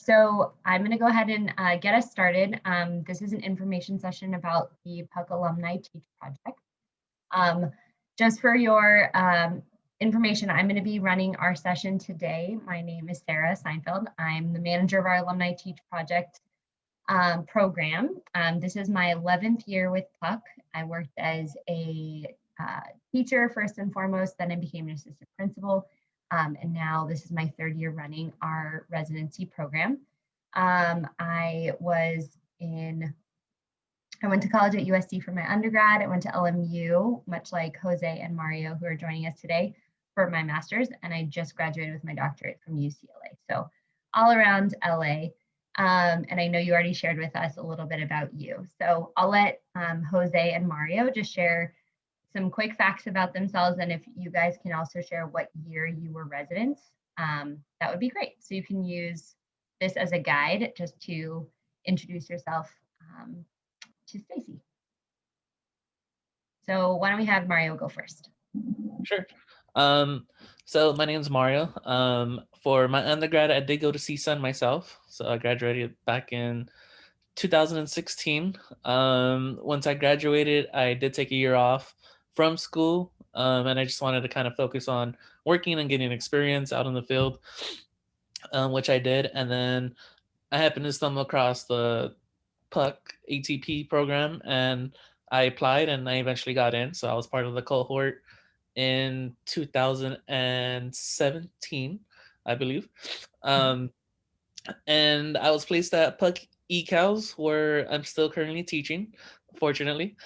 So I'm going to go ahead and get us started. This is an information session about the PUC Alumni Teach Project. Just for your information, I'm going to be running our session today. My name is Sarah Seinfeld. I'm the manager of our Alumni Teach Project program. This is my 11th year with PUC. I worked as a teacher first and foremost, then I became an assistant principal. And now this is my 3rd year running our residency program. I went to college at USC for my undergrad. I went to LMU, much like Jose and Mario, who are joining us today, for my master's. And I just graduated with my doctorate from UCLA. So all around LA. And I know you already shared with us a little bit about you. So I'll let Jose and Mario just share some quick facts about themselves. And if you guys can also share what year you were residents, that would be great. So you can use this as a guide just to introduce yourself to Stacy. So why don't we have Mario go first? Sure. So my name is Mario. For my undergrad, I did go to CSUN myself. So I graduated back in 2016. Once I graduated, I did take a year off from school, and I just wanted to kind of focus on working and getting experience out in the field, which I did. And then I happened to stumble across the PUC ATP program, and I applied, and I eventually got in. So I was part of the cohort in 2017, I believe. And I was placed at PUC ECALs, where I'm still currently teaching, fortunately,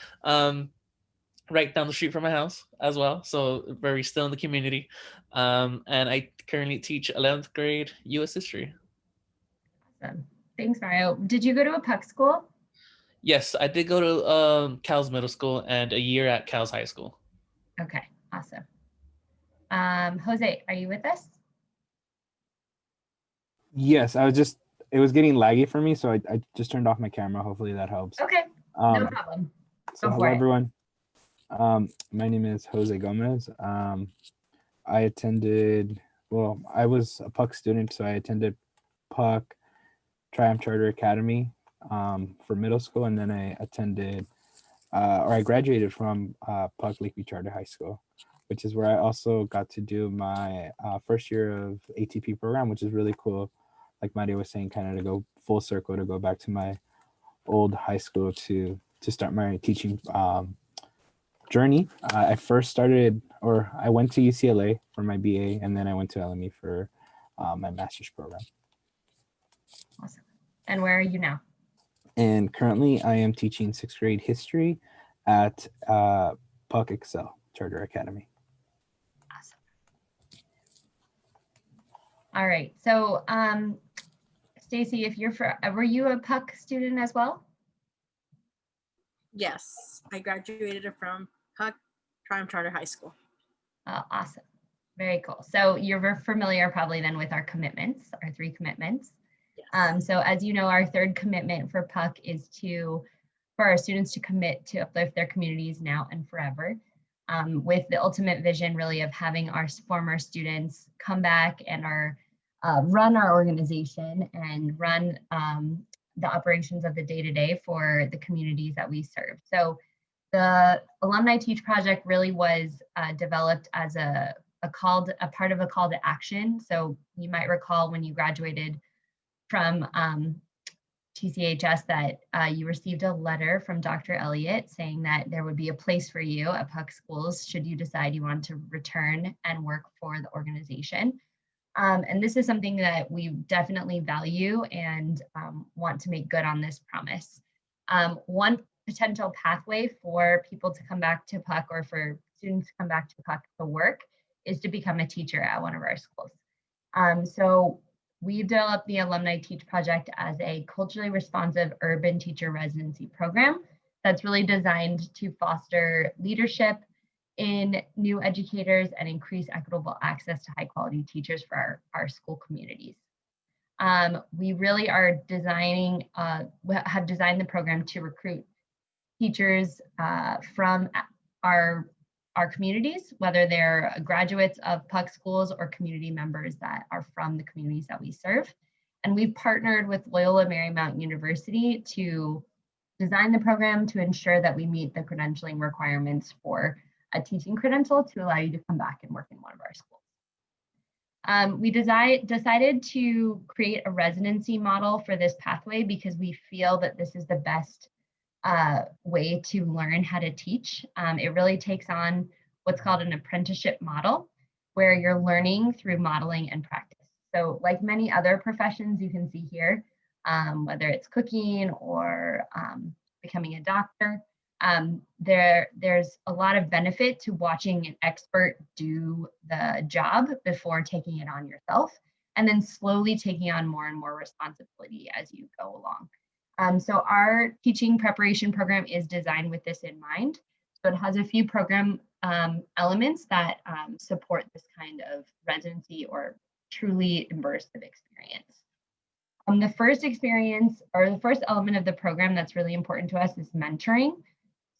right down the street from my house as well. So very still in the community. And I currently teach 11th grade US history. Awesome. Thanks, Mario. Did you go to a PUC school? Yes, I did go to Cal's Middle School and a year at Cal's High School. Okay, awesome. Jose, are you with us? Yes, it was getting laggy for me, so I just turned off my camera. Hopefully that helps. Okay, no problem. So hello, everyone. My name is Jose Gomez. I was a PUC student, so I attended PUC Triumph Charter Academy for middle school, and then I graduated from PUC Lakeview Charter High School, which is where I also got to do my first year of ATP program, which is really cool. Like Mario was saying, kind of to go full circle, to go back to my old high school to start my teaching journey. I went to UCLA for my BA, and then I went to LMU for my master's program. Awesome. And where are you now? And currently I am teaching 6th grade history at PUC Excel Charter Academy. Awesome. All right. So Stacy, were you a PUC student as well? Yes, I graduated from PUC Triumph Charter High School. Awesome. Very cool. So you're familiar probably then with our commitments, our 3 commitments. Yes. So as you know, our 3rd commitment for PUC is for our students to commit to uplift their communities now and forever, with the ultimate vision really of having our former students come back and run our organization and run the operations of the day-to-day for the communities that we serve. So the Alumni Teach Project really was developed as a part of a call to action. So you might recall when you graduated from TCHS that you received a letter from Dr. Elliott saying that there would be a place for you at PUC schools should you decide you want to return and work for the organization. And this is something that we definitely value and want to make good on this promise. One potential pathway for people to come back to PUC, or for students to come back to PUC to work, is to become a teacher at one of our schools. So we've developed the Alumni Teach Project as a culturally responsive urban teacher residency program that's really designed to foster leadership in new educators and increase equitable access to high quality teachers for our school communities. We really are have designed the program to recruit teachers from our communities, whether they're graduates of PUC schools or community members that are from the communities that we serve. And we've partnered with Loyola Marymount University to design the program to ensure that we meet the credentialing requirements for a teaching credential to allow you to come back and work in one of our schools. We decided to create a residency model for this pathway because we feel that this is the best way to learn how to teach. It really takes on what's called an apprenticeship model, where you're learning through modeling and practice. So like many other professions you can see here, whether it's cooking or becoming a doctor, there's a lot of benefit to watching an expert do the job before taking it on yourself, and then slowly taking on more and more responsibility as you go along. So our teaching preparation program is designed with this in mind. So it has a few program elements that support this kind of residency or truly immersive experience. The first experience, or the first element of the program that's really important to us, is mentoring.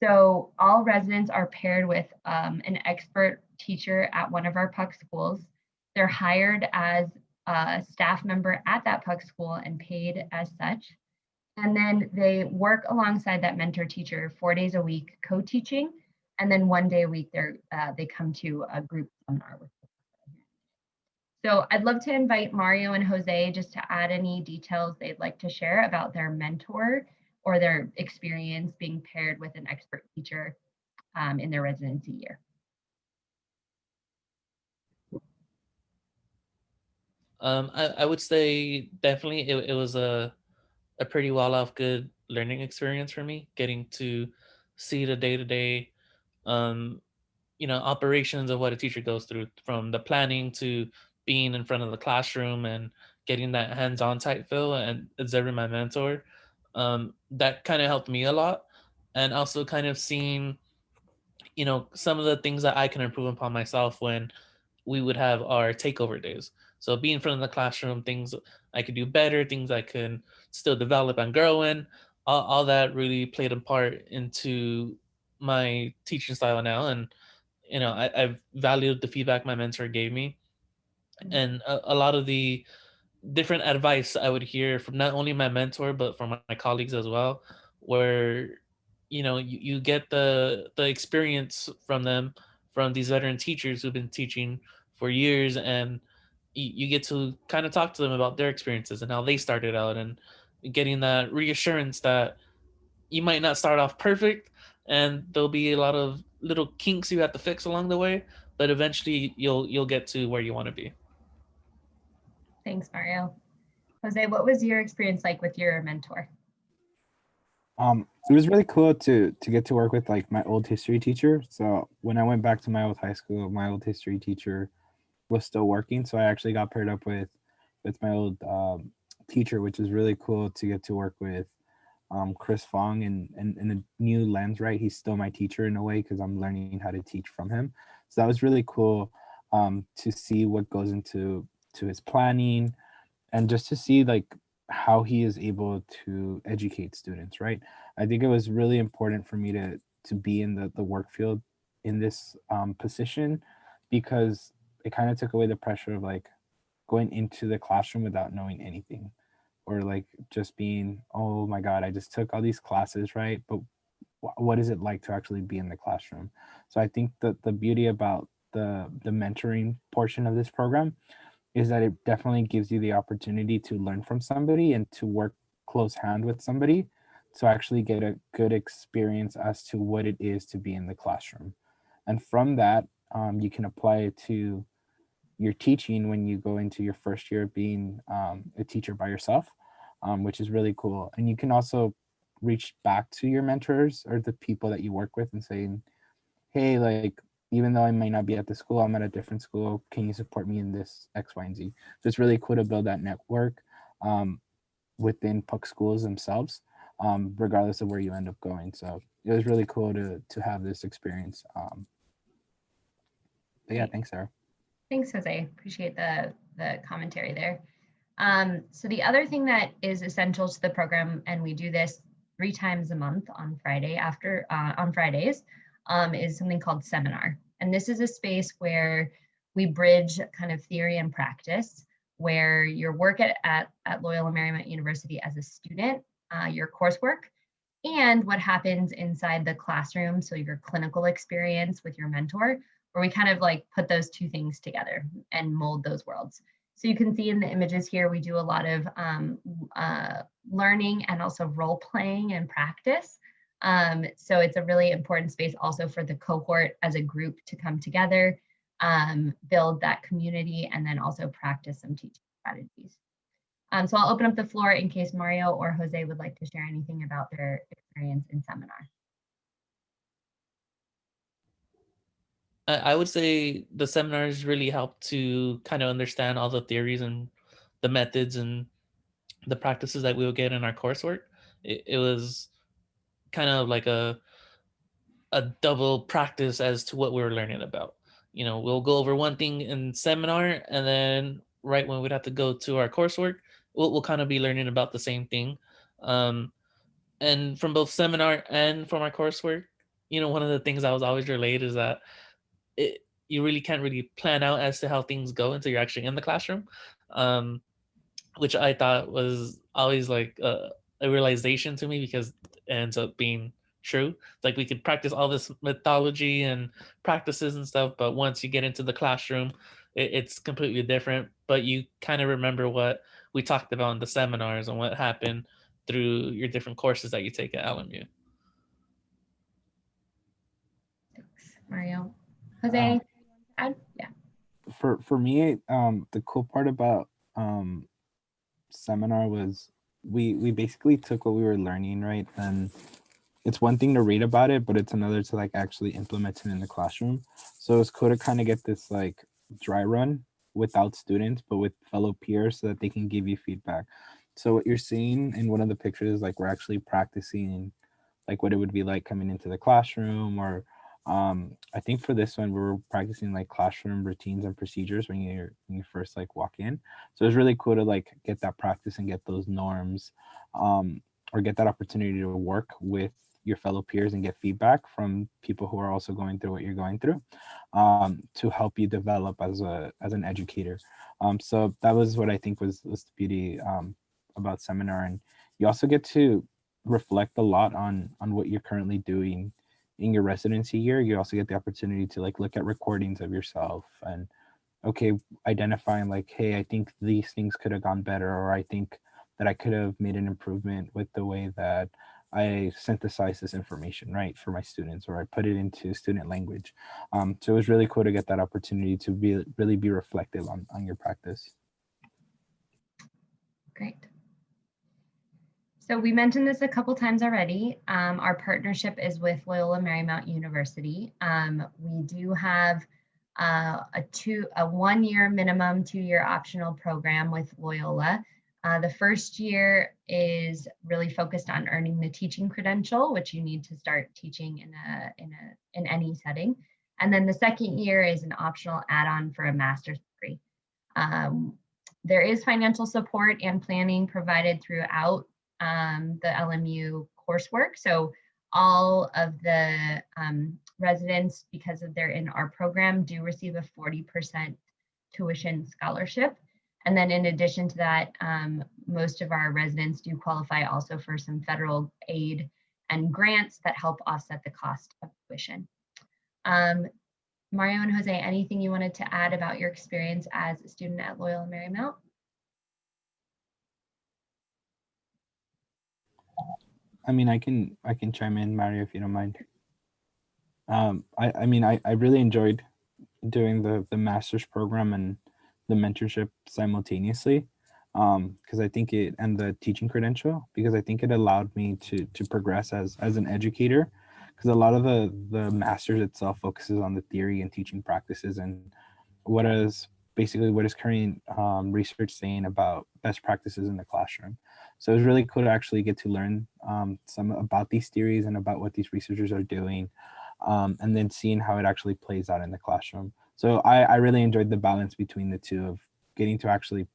So all residents are paired with an expert teacher at one of our PUC schools. They're hired as a staff member at that PUC school and paid as such. And then they work alongside that mentor teacher 4 days a week, co-teaching. And then 1 day a week, they come to a group seminar with them. So I'd love to invite Mario and Jose just to add any details they'd like to share about their mentor or their experience being paired with an expert teacher in their residency year. I would say definitely it was a pretty well off good learning experience for me, getting to see the day-to-day operations of what a teacher goes through, from the planning to being in front of the classroom and getting that hands-on type feel and observing my mentor. That kind of helped me a lot, and also kind of seeing some of the things that I can improve upon myself when we would have our takeover days. So being in front of the classroom, things I could do better, things I can still develop and grow in, all that really played a part into my teaching style now. And I've valued the feedback my mentor gave me, and a lot of the different advice I would hear from not only my mentor but from my colleagues as well, where you get the experience from them, from these veteran teachers who've been teaching for years, and you get to kind of talk to them about their experiences and how they started out, and getting that reassurance that you might not start off perfect and there'll be a lot of little kinks you have to fix along the way, but eventually you'll get to where you want to be. Thanks, Mario. Jose, what was your experience like with your mentor? It was really cool to get to work with like my old history teacher. So when I went back to my old high school, my old history teacher was still working. So I actually got paired up with my old teacher, which is really cool to get to work with Chris Fong and in a new lens, right? He's still my teacher in a way because I'm learning how to teach from him. So that was really cool to see what goes into his planning, and just to see like how he is able to educate students, right? I think it was really important for me to be in the work field in this position, because it kind of took away the pressure of like going into the classroom without knowing anything, or like just being, oh my God, I just took all these classes, right? But what is it like to actually be in the classroom? So I think that the beauty about the mentoring portion of this program is that it definitely gives you the opportunity to learn from somebody and to work close hand with somebody to actually get a good experience as to what it is to be in the classroom. And from that, you can apply it to your teaching when you go into your first year of being a teacher by yourself, which is really cool. And you can also reach back to your mentors or the people that you work with and saying, hey, like, even though I might not be at the school, I'm at a different school, can you support me in this X, Y, and Z? So it's really cool to build that network within PUC schools themselves, regardless of where you end up going. So it was really cool to have this experience. But yeah, thanks, Sarah. Thanks, Jose. Appreciate the commentary there. So the other thing that is essential to the program, and we do this 3 times a month on Fridays, is something called seminar. And this is a space where we bridge kind of theory and practice. where your work at Loyola Marymount University as a student, your coursework, and what happens inside the classroom, so your clinical experience with your mentor, where we kind of like put those two things together and mold those worlds. So you can see in the images here, we do a lot of learning and also role playing and practice. So it's a really important space also for the cohort as a group to come together, build that community, and then also practice some teaching strategies. So I'll open up the floor in case Mario or Jose would like to share anything about their experience in seminar. I would say the seminars really helped to kind of understand all the theories and the methods and the practices that we would get in our coursework. It was kind of like a double practice as to what we were learning about. You know, we'll go over one thing in seminar, and then right when we'd have to go to our coursework, we'll kind of be learning about the same thing. And from both seminar and from our coursework, you know, one of the things I was always relayed is that you really can't really plan out as to how things go until you're actually in the classroom, which I thought was always like a realization to me, because it ends up being true. Like, we could practice all this mythology and practices and stuff, but once you get into the classroom, it's completely different. But you kind of remember what we talked about in the seminars and what happened through your different courses that you take at Alumni. Thanks, Mario. Jose, anything you want to add? Yeah. For me, the cool part about seminar was we basically took what we were learning, right? And it's one thing to read about it, but it's another to like actually implement it in the classroom. So it's cool to kind of get this like dry run without students, but with fellow peers, so that they can give you feedback. So what you're seeing in one of the pictures is like we're actually practicing like what it would be like coming into the classroom, or I think for this one we were practicing like classroom routines and procedures when you first like walk in. So it's really cool to like get that practice and get those norms, or get that opportunity to work with your fellow peers and get feedback from people who are also going through what you're going through, to help you develop as an educator. So that was what I think was the beauty about seminar. And you also get to reflect a lot on what you're currently doing in your residency year. You also get the opportunity to like look at recordings of yourself and identifying like, hey, I think these things could have gone better, or I think that I could have made an improvement with the way that I synthesize this information, right, for my students, or I put it into student language. So it was really cool to get that opportunity to really be reflective on your practice. Great. So we mentioned this a couple times already. Our partnership is with Loyola Marymount University. We do have a 1-year minimum, 2-year optional program with Loyola. The first year is really focused on earning the teaching credential, which you need to start teaching in any setting. And then the second year is an optional add-on for a master's degree. There is financial support and planning provided throughout the LMU coursework. So all of the residents, because they're in our program, do receive a 40% tuition scholarship. And then in addition to that, most of our residents do qualify also for some federal aid and grants that help offset the cost of tuition. Mario and Jose, anything you wanted to add about your experience as a student at Loyola Marymount? I mean, I can chime in, Mario, if you don't mind. I mean, I really enjoyed doing the master's program and the mentorship simultaneously, because I think and the teaching credential, because I think it allowed me to progress as an educator, because a lot of the master's itself focuses on the theory and teaching practices, and what is current research saying about best practices in the classroom. So it was really cool to actually get to learn some about these theories and about what these researchers are doing, and then seeing how it actually plays out in the classroom. So I really enjoyed the balance between the two, of getting to actually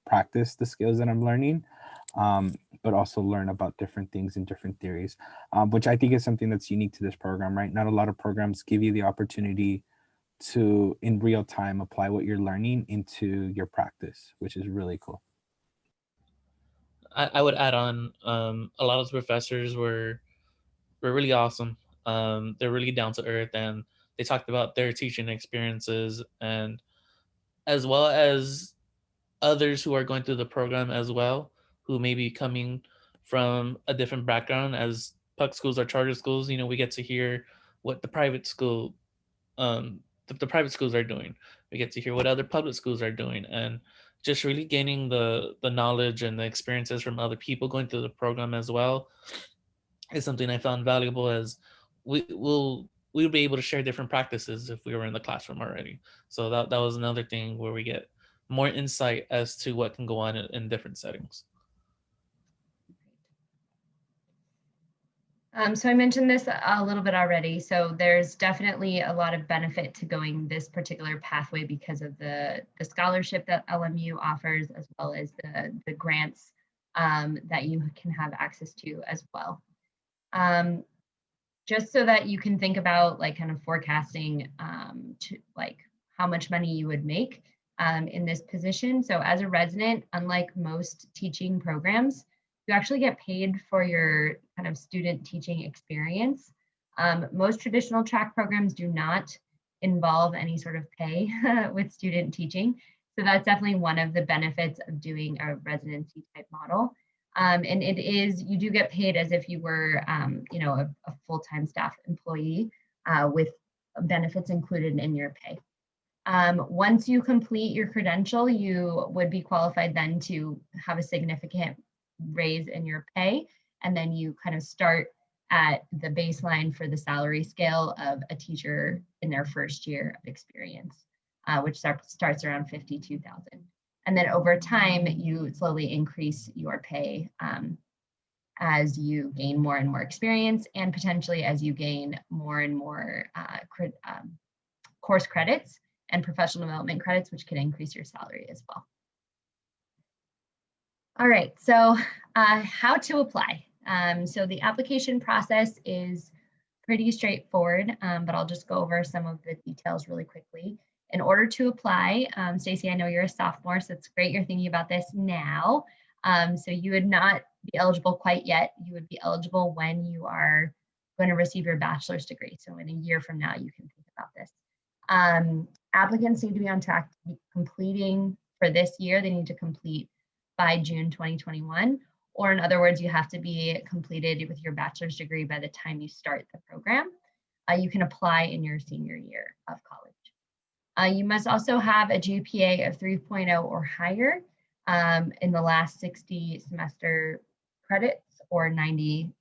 practice the skills that I'm learning, but also learn about different things and different theories, which I think is something that's unique to this program, right? Not a lot of programs give you the opportunity to in real time apply what you're learning into your practice, which is really cool. I would add on, a lot of the professors were really awesome. They're really down to earth, and they talked about their teaching experiences, and as well as others who are going through the program as well, who may be coming from a different background. As PUC schools are charter schools, you know, we get to hear what the private school, the private schools are doing. We get to hear what other public schools are doing, and just really gaining the knowledge and the experiences from other people going through the program as well is something I found valuable, as we'll be able to share different practices if we were in the classroom already. So that was another thing where we get more insight as to what can go on in different settings. So I mentioned this a little bit already. So there's definitely a lot of benefit to going this particular pathway because of the scholarship that LMU offers, as well as the grants that you can have access to as well. Just so that you can think about like kind of forecasting to like how much money you would make in this position. So as a resident, unlike most teaching programs, you actually get paid for your kind of student teaching experience. Most traditional track programs do not involve any sort of pay with student teaching. So that's definitely one of the benefits of doing a residency type model. And it is, you do get paid as if you were, you know, a full-time staff employee with benefits included in your pay. Once you complete your credential, you would be qualified then to have a significant raise in your pay. And then you kind of start at the baseline for the salary scale of a teacher in their first year of experience, which starts around $52,000. And then over time, you slowly increase your pay as you gain more and more experience, and potentially as you gain more and more course credits and professional development credits, which can increase your salary as well. All right, so how to apply. So the application process is pretty straightforward, but I'll just go over some of the details really quickly. In order to apply, Stacey, I know you're a sophomore, so it's great you're thinking about this now. So you would not be eligible quite yet. You would be eligible when you are going to receive your bachelor's degree. So in a year from now, you can think about this. Applicants need to be on track to be completing for this year. They need to complete by June 2021, or in other words, you have to be completed with your bachelor's degree by the time you start the program. You can apply in your senior year of college. You must also have a GPA of 3.0 or higher in the last 60 semester credits or 90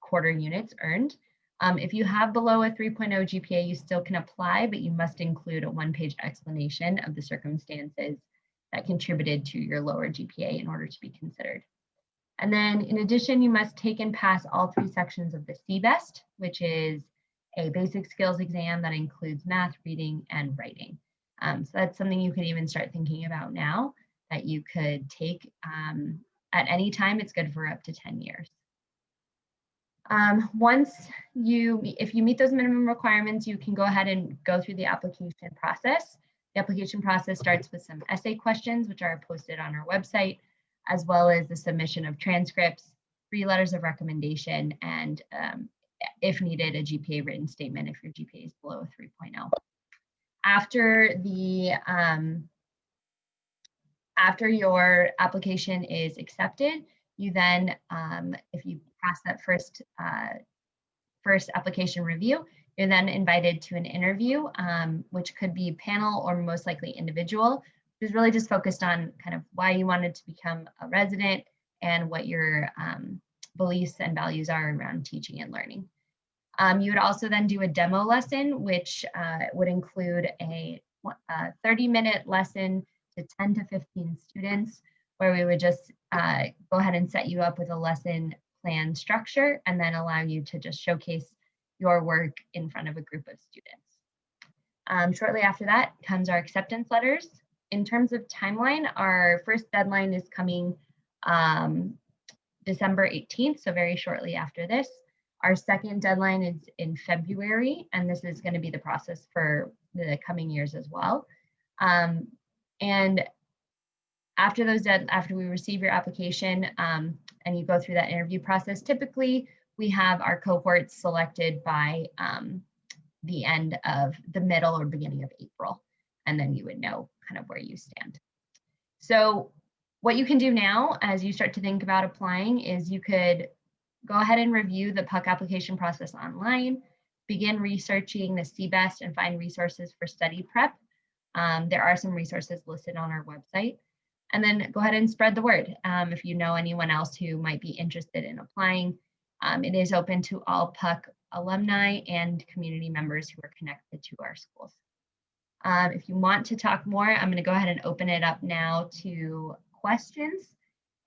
quarter units earned. If you have below a 3.0 GPA, you still can apply, but you must include a one-page explanation of the circumstances that contributed to your lower GPA in order to be considered. And then in addition, you must take and pass all 3 sections of the CBEST, which is a basic skills exam that includes math, reading, and writing. So that's something you can even start thinking about now that you could take at any time. It's good for up to 10 years. If you meet those minimum requirements, you can go ahead and go through the application process. The application process starts with some essay questions, which are posted on our website, as well as the submission of transcripts, 3 letters of recommendation, and if needed, a GPA written statement if your GPA is below a 3.0. After your application is accepted, you then, if you pass that first application review, you're then invited to an interview, which could be panel or most likely individual, which is really just focused on kind of why you wanted to become a resident and what your beliefs and values are around teaching and learning. You would also then do a demo lesson, which would include a 30-minute lesson to 10 to 15 students, where we would just go ahead and set you up with a lesson plan structure and then allow you to just showcase your work in front of a group of students. Shortly after that comes our acceptance letters. In terms of timeline, our first deadline is coming December 18th, so very shortly after this. Our second deadline is in February, and this is going to be the process for the coming years as well. And after we receive your application and you go through that interview process, typically we have our cohorts selected by the end of the middle or beginning of April, and then you would know kind of where you stand. So what you can do now as you start to think about applying is you could go ahead and review the PUC application process online, begin researching the CBEST and find resources for study prep. There are some resources listed on our website. And then go ahead and spread the word. If you know anyone else who might be interested in applying, it is open to all PUC alumni and community members who are connected to our schools. If you want to talk more, I'm going to go ahead and open it up now to questions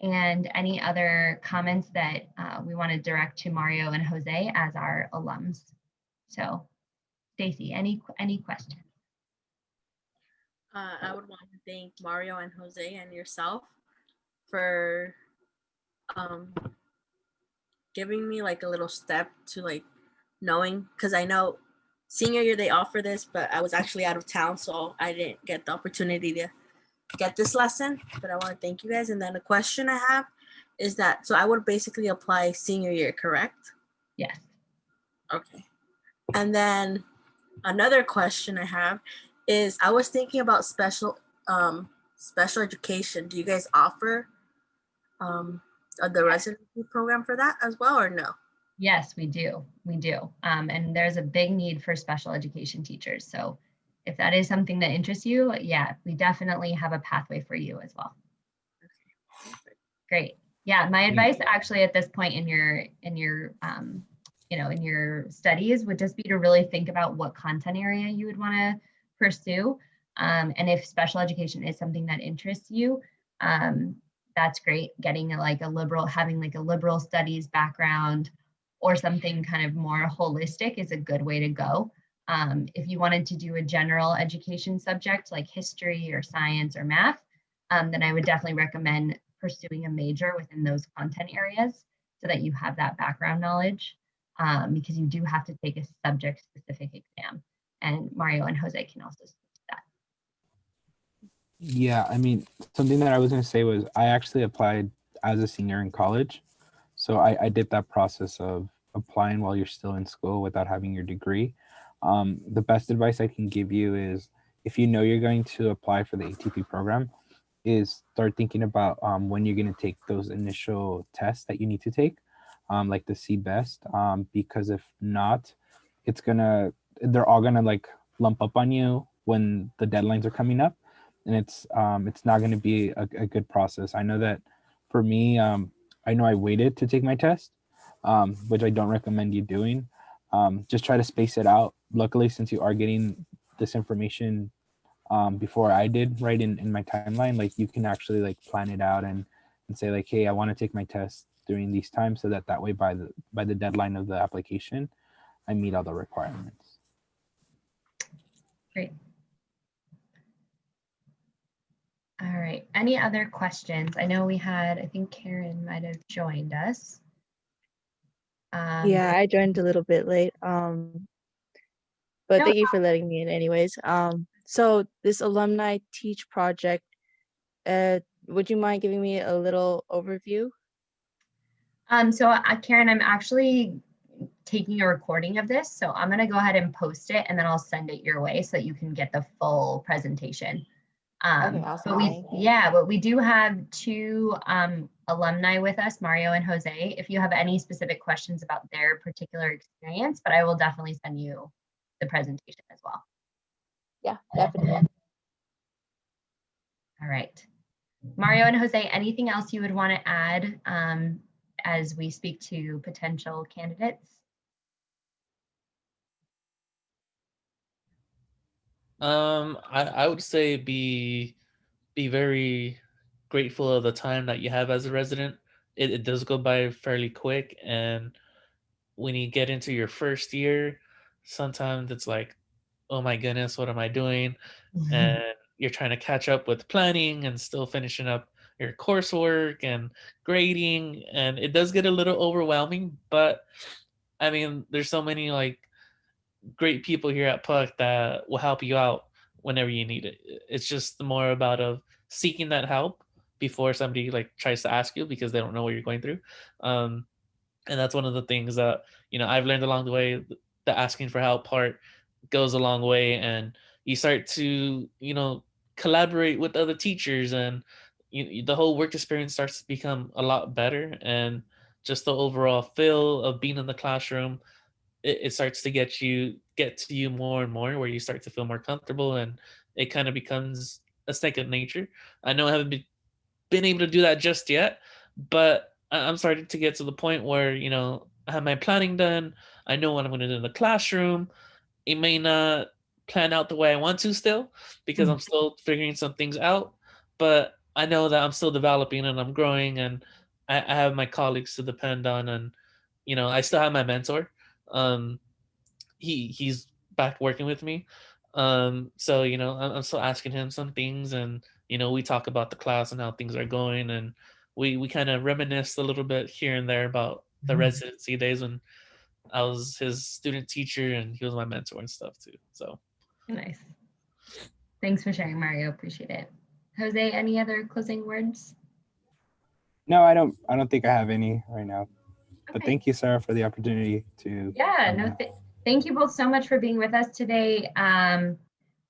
and any other comments that we want to direct to Mario and Jose as our alums. So, Stacy, any questions? I would want to thank Mario and Jose and yourself for giving me like a little step to like knowing, because I know senior year they offer this, but I was actually out of town, so I didn't get the opportunity to get this lesson. But I want to thank you guys. And then the question I have is that, so I would basically apply senior year, correct? Yes. Okay. And then another question I have is, I was thinking about special education. Do you guys offer the residency program for that as well, or no? Yes, we do. We do. And there's a big need for special education teachers. So if that is something that interests you, yeah, we definitely have a pathway for you as well. Okay. Great. Yeah, my advice actually at this point in your in your studies would just be to really think about what content area you would want to pursue. And if special education is something that interests you, that's great. Getting having like a liberal studies background or something kind of more holistic is a good way to go. If you wanted to do a general education subject like history or science or math, then I would definitely recommend pursuing a major within those content areas so that you have that background knowledge, because you do have to take a subject specific exam. And Mario and Jose can also speak to that. Yeah, I mean, something that I was going to say was I actually applied as a senior in college. So I did that process of applying while you're still in school without having your degree. The best advice I can give you is, if you know you're going to apply for the ATP program, is start thinking about when you're going to take those initial tests that you need to take, like the CBEST, because if not, they're all gonna like lump up on you when the deadlines are coming up, and it's not going to be a good process. I know that for me, I know I waited to take my test, which I don't recommend you doing. Just try to space it out. Luckily, since you are getting this information before I did, right, in my timeline, like you can actually like plan it out and say like, hey, I want to take my test during these times, so that way by the deadline of the application, I meet all the requirements. Great. All right. Any other questions? I know I think Karen might have joined us. Yeah, I joined a little bit late. But thank you for letting me in anyways. So this Alumni Teach project, would you mind giving me a little overview? So Karen, I'm actually taking a recording of this, so I'm going to go ahead and post it, and then I'll send it your way so that you can get the full presentation. Okay, awesome. But we do have two alumni with us, Mario and Jose, if you have any specific questions about their particular experience, but I will definitely send you the presentation as well. Yeah, definitely. All right. Mario and Jose, anything else you would want to add as we speak to potential candidates? I would say be very grateful of the time that you have as a resident. It does go by fairly quick, and when you get into your first year, sometimes it's like, oh my goodness, what am I doing? And you're trying to catch up with planning and still finishing up your coursework and grading, and it does get a little overwhelming, but I mean, there's so many like great people here at PUC that will help you out whenever you need it. It's just more about of seeking that help before somebody like tries to ask you because they don't know what you're going through. And that's one of the things that, you know, I've learned along the way. The asking for help part goes a long way, and you start to, you know, collaborate with other teachers, and the whole work experience starts to become a lot better, and just the overall feel of being in the classroom, it starts to get to you more and more, where you start to feel more comfortable, and it kind of becomes a second nature. I know I haven't been able to do that just yet, but I'm starting to get to the point where, you know, I have my planning done. I know what I'm going to do in the classroom. It may not plan out the way I want to still, because I'm still figuring some things out, but I know that I'm still developing and I'm growing, and I have my colleagues to depend on, and, you know, I still have my mentor. Um, he's back working with me. So, you know, I'm still asking him some things, and, you know, we talk about the class and how things are going, and we kind of reminisce a little bit here and there about the residency days when I was his student teacher and he was my mentor and stuff too. So Nice. Thanks for sharing, Mario. Appreciate it. Jose, any other closing words? No, I don't think I have any right now. But Okay. thank you, Sarah, for the opportunity to. Yeah, no, thank you both so much for being with us today.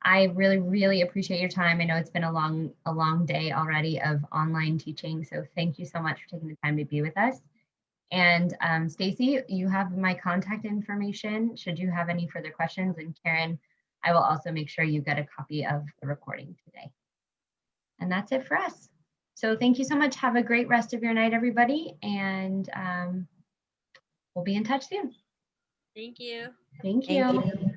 I really, really appreciate your time. I know it's been a long day already of online teaching, so thank you so much for taking the time to be with us. And Stacy, you have my contact information should you have any further questions. And Karen, I will also make sure you get a copy of the recording today. And that's it for us. So thank you so much. Have a great rest of your night, everybody. And we'll be in touch soon. Thank you. Thank Thank you. you.